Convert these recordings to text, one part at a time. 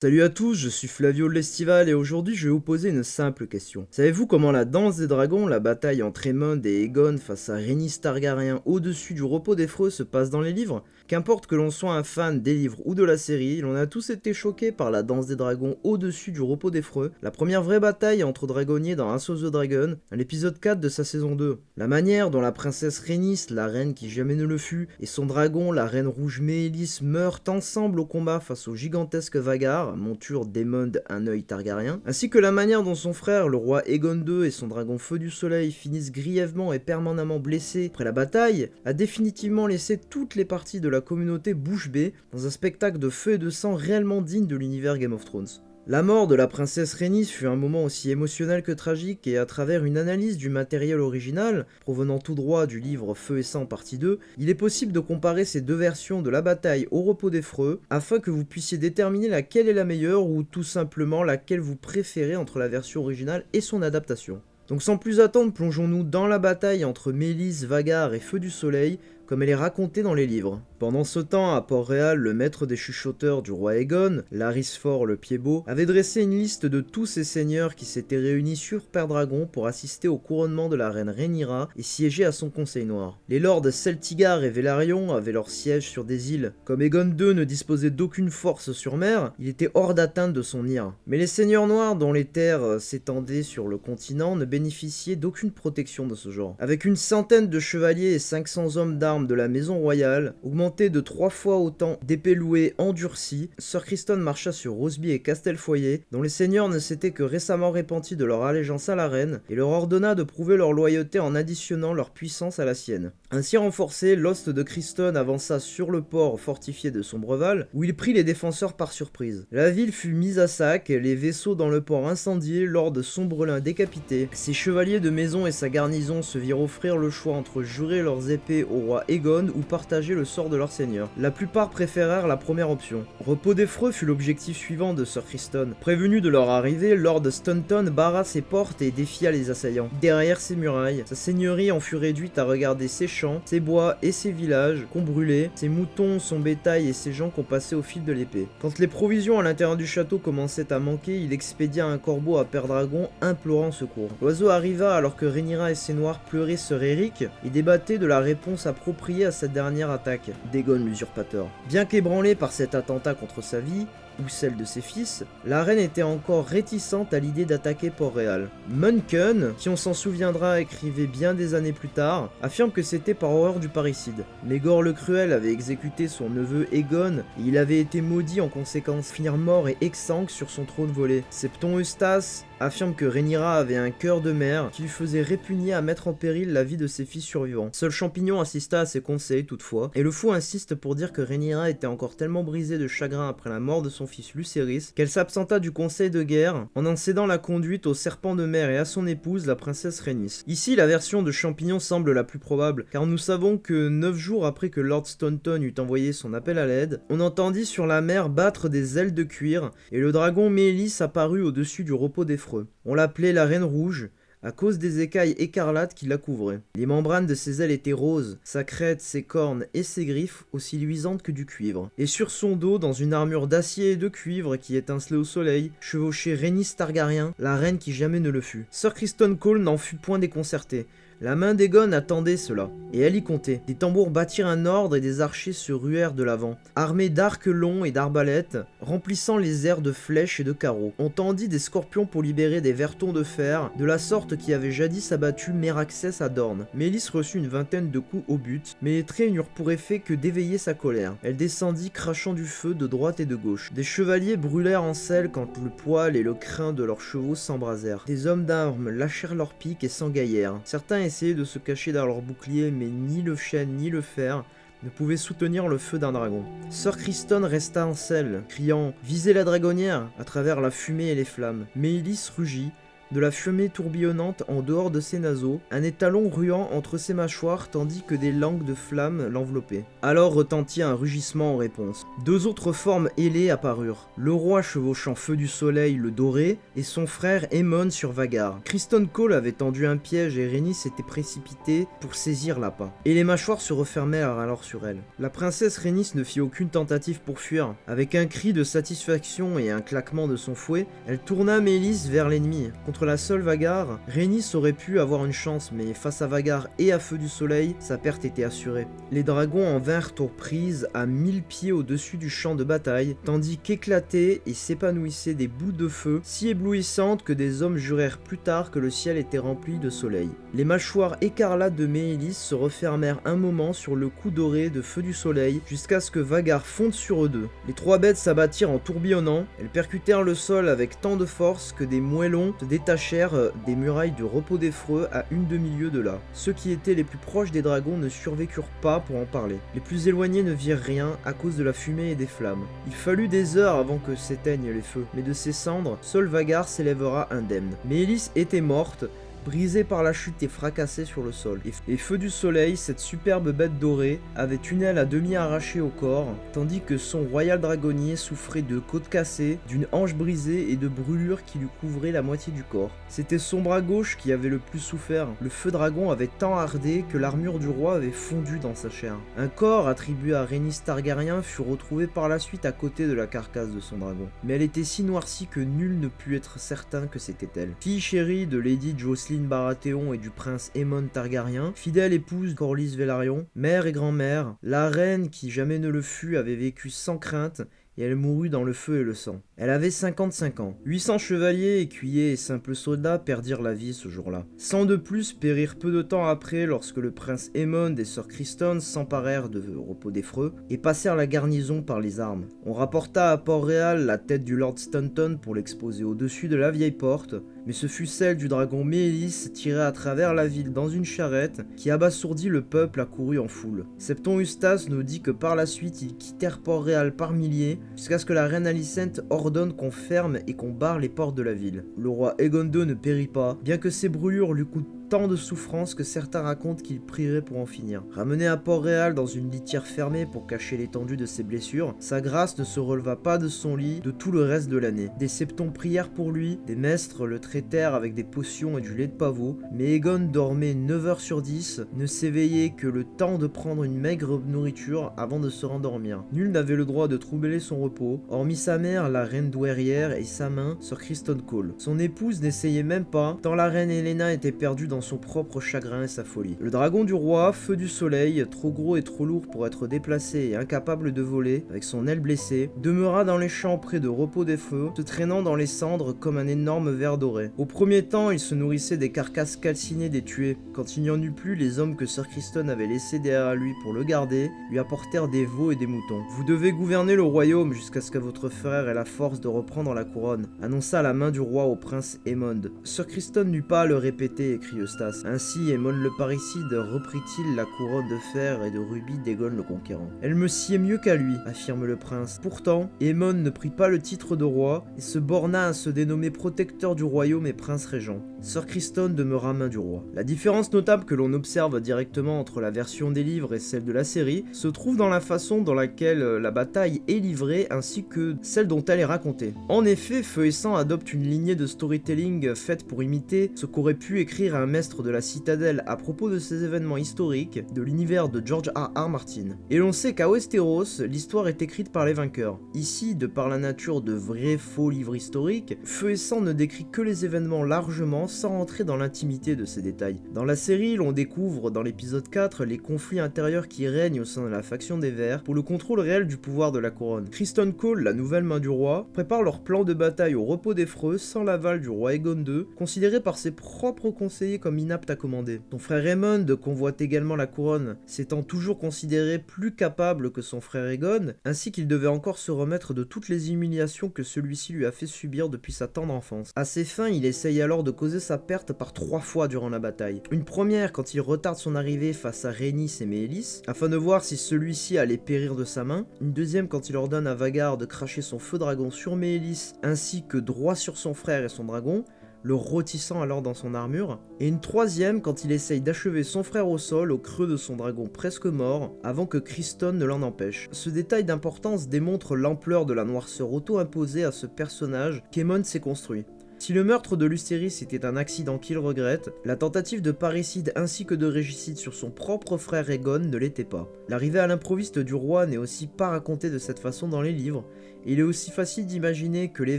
Salut à tous, je suis Flavio l'Estival et aujourd'hui je vais vous poser une simple question. Savez-vous comment la danse des dragons, la bataille entre Aemond et Aegon face à Rhaenys Targaryen au-dessus du repos des Freux se passe dans les livres? Qu'importe que l'on soit un fan des livres ou de la série, l'on a tous été choqués par la danse des dragons au-dessus du repos des Freux, la première vraie bataille entre dragonniers dans House of the Dragon, l'épisode 4 de sa saison 2. La manière dont la princesse Rhaenys, la reine qui jamais ne le fut, et son dragon, la reine rouge Mélis, meurent ensemble au combat face au gigantesque Vhagar, monture d'Aemond un œil Targaryen, ainsi que la manière dont son frère, le roi Aegon II et son dragon Feu du Soleil finissent grièvement et permanemment blessés après la bataille, a définitivement laissé toutes les parties de la communauté bouche bée dans un spectacle de feu et de sang réellement digne de l'univers Game of Thrones. La mort de la princesse Rhaenys fut un moment aussi émotionnel que tragique et à travers une analyse du matériel original, provenant tout droit du livre Feu et Sang partie 2, il est possible de comparer ces deux versions de la bataille au repos des Freux afin que vous puissiez déterminer laquelle est la meilleure ou tout simplement laquelle vous préférez entre la version originale et son adaptation. Donc sans plus attendre, plongeons-nous dans la bataille entre Mélis, Vhagar et Feu du Soleil, comme elle est racontée dans les livres. Pendant ce temps, à Port-Réal, le maître des chuchoteurs du roi Aegon, Larys Fort le Pied-Beau, avait dressé une liste de tous ces seigneurs qui s'étaient réunis sur Père-Dragon pour assister au couronnement de la reine Rhaenyra et siéger à son conseil noir. Les lords Celtigar et Velaryon avaient leur siège sur des îles. Comme Aegon II ne disposait d'aucune force sur mer, il était hors d'atteinte de son ire. Mais les seigneurs noirs dont les terres s'étendaient sur le continent ne bénéficiaient d'aucune protection de ce genre. Avec une centaine de chevaliers et 500 hommes d'armes de la maison royale, augmenté de 3 fois autant d'épées louées endurcies, Sir Criston marcha sur Roseby et Castelfoyer, dont les seigneurs ne s'étaient que récemment repentis de leur allégeance à la reine, et leur ordonna de prouver leur loyauté en additionnant leur puissance à la sienne. Ainsi renforcé, l'host de Criston avança sur le port fortifié de Sombreval, où il prit les défenseurs par surprise. La ville fut mise à sac, les vaisseaux dans le port incendiés, Lord Sombrelin décapité. Ses chevaliers de maison et sa garnison se virent offrir le choix entre jurer leurs épées au roi Aegon ou partager le sort de leur seigneur. La plupart préférèrent la première option. Repos des Freux fut l'objectif suivant de Sir Criston. Prévenu de leur arrivée, Lord Stunton barra ses portes et défia les assaillants. Derrière ses murailles, sa seigneurie en fut réduite à regarder ses champs, ses bois et ses villages qu'on brûlait, ses moutons, son bétail et ses gens qu'on passait au fil de l'épée. Quand les provisions à l'intérieur du château commençaient à manquer, il expédia un corbeau à Père-Dragon implorant secours. L'oiseau arriva alors que Rhaenyra et ses noirs pleuraient Sir Eric et débattaient de la réponse appropriée à cette dernière attaque d'Aegon l'usurpateur. Bien qu'ébranlée par cet attentat contre sa vie, ou celle de ses fils, la reine était encore réticente à l'idée d'attaquer Port-Réal. Munken, qui on s'en souviendra écrivait bien des années plus tard, affirme que c'était par horreur du parricide. Mégor le Cruel avait exécuté son neveu Aegon et il avait été maudit en conséquence, finir mort et exsangue sur son trône volé. Septon Eustace affirme que Rhaenyra avait un cœur de mère qui lui faisait répugner à mettre en péril la vie de ses fils survivants. Seul Champignon assista à ses conseils toutefois, et le fou insiste pour dire que Rhaenyra était encore tellement brisée de chagrin après la mort de son fils Lucerys qu'elle s'absenta du conseil de guerre en cédant la conduite au serpent de mer et à son épouse, la princesse Rhaenys. Ici, la version de Champignon semble la plus probable, car nous savons que 9 jours après que Lord Staunton eut envoyé son appel à l'aide, on entendit sur la mer battre des ailes de cuir, et le dragon Mélis apparut au-dessus du repos des Freux. On l'appelait la Reine Rouge, à cause des écailles écarlates qui la couvraient. Les membranes de ses ailes étaient roses, sa crête, ses cornes et ses griffes aussi luisantes que du cuivre. Et sur son dos, dans une armure d'acier et de cuivre qui étincelait au soleil, chevauchait Rhaenys Targaryen, la reine qui jamais ne le fut. Sir Criston Cole n'en fut point déconcerté. La main d'Aegon attendait cela, et elle y comptait. Des tambours battirent un ordre et des archers se ruèrent de l'avant, armés d'arcs longs et d'arbalètes, remplissant les airs de flèches et de carreaux. On tendit des scorpions pour libérer des vertons de fer, de la sorte qui avait jadis abattu Meraxès à Dorne. Mélis reçut une vingtaine de coups au but, mais les traits n'eurent pour effet que d'éveiller sa colère. Elle descendit crachant du feu de droite et de gauche. Des chevaliers brûlèrent en selle quand le poil et le crin de leurs chevaux s'embrasèrent. Des hommes d'armes lâchèrent leurs piques et s'engaillèrent. Certains essayaient de se cacher dans leurs boucliers, mais ni le chêne ni le fer ne pouvaient soutenir le feu d'un dragon. Sir Criston resta en selle, criant « Visez la dragonnière !» à travers la fumée et les flammes. Mélis rugit, de la fumée tourbillonnante en dehors de ses naseaux, un étalon ruant entre ses mâchoires tandis que des langues de flammes l'enveloppaient. Alors retentit un rugissement en réponse. Deux autres formes ailées apparurent, le roi chevauchant Feu du Soleil le doré et son frère Aemon sur Vhagar. Criston Cole avait tendu un piège et Rhaenys s'était précipitée pour saisir l'appât. Et les mâchoires se refermèrent alors sur elle. La princesse Rhaenys ne fit aucune tentative pour fuir. Avec un cri de satisfaction et un claquement de son fouet, elle tourna Meleys vers l'ennemi. Contre la seule Vhagar, Rhaenys aurait pu avoir une chance, mais face à Vhagar et à Feu du Soleil, sa perte était assurée. Les dragons en vinrent aux prises à 1000 pieds au-dessus du champ de bataille, tandis qu'éclataient et s'épanouissaient des boules de feu si éblouissantes que des hommes jurèrent plus tard que le ciel était rempli de soleil. Les mâchoires écarlates de Meleys se refermèrent un moment sur le cou doré de Feu du Soleil, jusqu'à ce que Vhagar fonde sur eux deux. Les trois bêtes s'abattirent en tourbillonnant, elles percutèrent le sol avec tant de force que des moellons se détachèrent des murailles du repos d'Effreux à une demi-lieue de là. Ceux qui étaient les plus proches des dragons ne survécurent pas pour en parler. Les plus éloignés ne virent rien à cause de la fumée et des flammes. Il fallut des heures avant que s'éteignent les feux, mais de ces cendres, seul Vhagar s'élèvera indemne. Meleys était morte, brisée par la chute et fracassée sur le sol. Et Feu du Soleil, cette superbe bête dorée, avait une aile à demi arrachée au corps, tandis que son royal dragonnier souffrait de côtes cassées, d'une hanche brisée et de brûlures qui lui couvraient la moitié du corps. C'était son bras gauche qui avait le plus souffert. Le feu dragon avait tant ardé que l'armure du roi avait fondu dans sa chair. Un corps attribué à Rhaenys Targaryen fut retrouvé par la suite à côté de la carcasse de son dragon. Mais elle était si noircie que nul ne put être certain que c'était elle. Fille chérie de Lady Jocelyn Baratheon et du prince Aemon Targaryen, fidèle épouse Corlys Velaryon, mère et grand-mère, la reine qui jamais ne le fut avait vécu sans crainte et elle mourut dans le feu et le sang. Elle avait 55 ans. 800 chevaliers, écuyers et simples soldats perdirent la vie ce jour-là. 100 de plus périrent peu de temps après lorsque le prince Aemon et sœur Criston s'emparèrent de Repos d'Effreux et passèrent la garnison par les armes. On rapporta à Port-Réal la tête du Lord Stanton pour l'exposer au-dessus de la vieille porte, mais ce fut celle du dragon Meleys tiré à travers la ville dans une charrette qui abasourdit le peuple accouru en foule. Septon Eustace nous dit que par la suite ils quittèrent Port-Réal par milliers jusqu'à ce que la reine Alicente ordonne qu'on ferme et qu'on barre les portes de la ville. Le roi Aegon II ne périt pas, bien que ses brûlures lui coûtent tant de souffrance que certains racontent qu'il prierait pour en finir. Ramené à Port-Réal dans une litière fermée pour cacher l'étendue de ses blessures, sa grâce ne se releva pas de son lit de tout le reste de l'année. Des septons prièrent pour lui, des maîtres le traitèrent avec des potions et du lait de pavot, mais Aegon dormait 9 heures sur 10, ne s'éveillait que le temps de prendre une maigre nourriture avant de se rendormir. Nul n'avait le droit de troubler son repos, hormis sa mère, la reine douairière, et sa main, sœur Criston Cole. Son épouse n'essayait même pas, tant la reine Helena était perdue dans son propre chagrin et sa folie. Le dragon du roi, Feu du Soleil, trop gros et trop lourd pour être déplacé et incapable de voler, avec son aile blessée, demeura dans les champs près de Repos d'Effreux, se traînant dans les cendres comme un énorme ver doré. Au premier temps, il se nourrissait des carcasses calcinées des tués. Quand il n'y en eut plus, les hommes que sœur Criston avait laissés derrière lui pour le garder, lui apportèrent des veaux et des moutons. Vous devez gouverner le royaume jusqu'à ce que votre frère ait la force de reprendre la couronne, annonça la main du roi au prince Aemon. Sœur Criston n'eut pas à le répéter, écrit Eustace. Ainsi, Aemon le parricide reprit-il la couronne de fer et de rubis d'Aegon le conquérant. Elle me sied mieux qu'à lui, affirme le prince. Pourtant, Aemon ne prit pas le titre de roi et se borna à se dénommer protecteur du royaume et prince régent. Sœur Criston demeura main du roi. La différence notable que l'on observe directement entre la version des livres et celle de la série se trouve dans la façon dans laquelle la bataille est livrée ainsi que celle dont elle est racontée. En effet, Feu et Sang adopte une lignée de storytelling faite pour imiter ce qu'aurait pu écrire un maître de la Citadelle à propos de ces événements historiques de l'univers de George R.R. Martin. Et l'on sait qu'à Westeros, l'histoire est écrite par les vainqueurs. Ici, de par la nature de vrais faux livres historiques, Feu et Sang ne décrit que les événements largement sans rentrer dans l'intimité de ces détails. Dans la série, l'on découvre dans l'épisode 4 les conflits intérieurs qui règnent au sein de la faction des Verts pour le contrôle réel du pouvoir de la couronne. Criston Cole, la nouvelle main du roi, prépare leur plan de bataille au Repos d'Effreux sans l'aval du roi Aegon II, considéré par ses propres conseillers comme inapte à commander. Son frère Aemon convoite également la couronne, s'étant toujours considéré plus capable que son frère Aegon, ainsi qu'il devait encore se remettre de toutes les humiliations que celui-ci lui a fait subir depuis sa tendre enfance. À ses fins, il essaye alors de causer sa perte par 3 fois durant la bataille. Une première quand il retarde son arrivée face à Rhaenys et Meleys, afin de voir si celui-ci allait périr de sa main. Une deuxième quand il ordonne à Vhagar de cracher son feu dragon sur Meleys, ainsi que droit sur son frère et son dragon. le rôtissant alors dans son armure, et une troisième quand il essaye d'achever son frère au sol au creux de son dragon presque mort, avant que Criston ne l'en empêche. Ce détail d'importance démontre l'ampleur de la noirceur auto-imposée à ce personnage qu'Aemon s'est construit. Si le meurtre de Lucerys était un accident qu'il regrette, la tentative de parricide ainsi que de régicide sur son propre frère Aegon ne l'était pas. L'arrivée à l'improviste du roi n'est aussi pas racontée de cette façon dans les livres, et il est aussi facile d'imaginer que les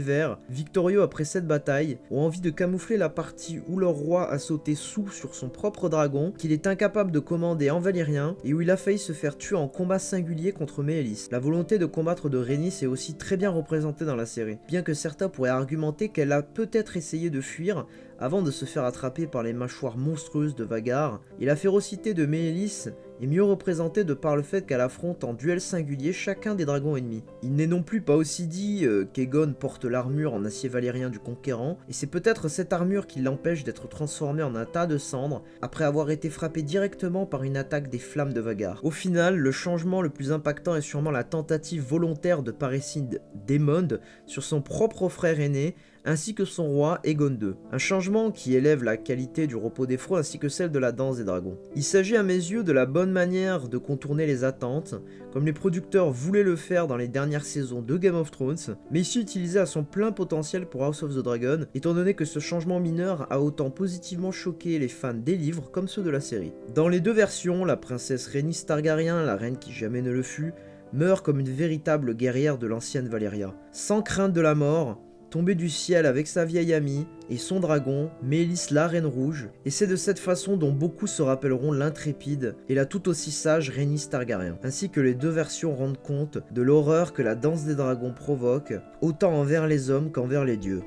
Verts, victorieux après cette bataille, ont envie de camoufler la partie où leur roi a sauté sous sur son propre dragon, qu'il est incapable de commander en valyrien, et où il a failli se faire tuer en combat singulier contre Méhélis. La volonté de combattre de Rhaenys est aussi très bien représentée dans la série, bien que certains pourraient argumenter qu'elle a peut-être essayé de fuir avant de se faire attraper par les mâchoires monstrueuses de Vhagar, et la férocité de Méhélis est mieux représentée de par le fait qu'elle affronte en duel singulier chacun des dragons ennemis. Il n'est non plus pas aussi dit qu'Aegon porte l'armure en acier valyrien du conquérant, et c'est peut-être cette armure qui l'empêche d'être transformé en un tas de cendres après avoir été frappé directement par une attaque des flammes de Vhagar. Au final, le changement le plus impactant est sûrement la tentative volontaire de parricide d'Aemond sur son propre frère aîné, ainsi que son roi Aegon II. Un changement qui élève la qualité du repos d'Effroy ainsi que celle de la danse des dragons. Il s'agit à mes yeux de la bonne manière de contourner les attentes, comme les producteurs voulaient le faire dans les dernières saisons de Game of Thrones, mais ici utilisé à son plein potentiel pour House of the Dragon, étant donné que ce changement mineur a autant positivement choqué les fans des livres comme ceux de la série. Dans les deux versions, la princesse Rhaenys Targaryen, la reine qui jamais ne le fut, meurt comme une véritable guerrière de l'ancienne Valyria, sans crainte de la mort, tombée du ciel avec sa vieille amie et son dragon, Méhélis la Reine Rouge, et c'est de cette façon dont beaucoup se rappelleront l'intrépide et la tout aussi sage Rhaenys Targaryen, ainsi que les deux versions rendent compte de l'horreur que la danse des dragons provoque, autant envers les hommes qu'envers les dieux.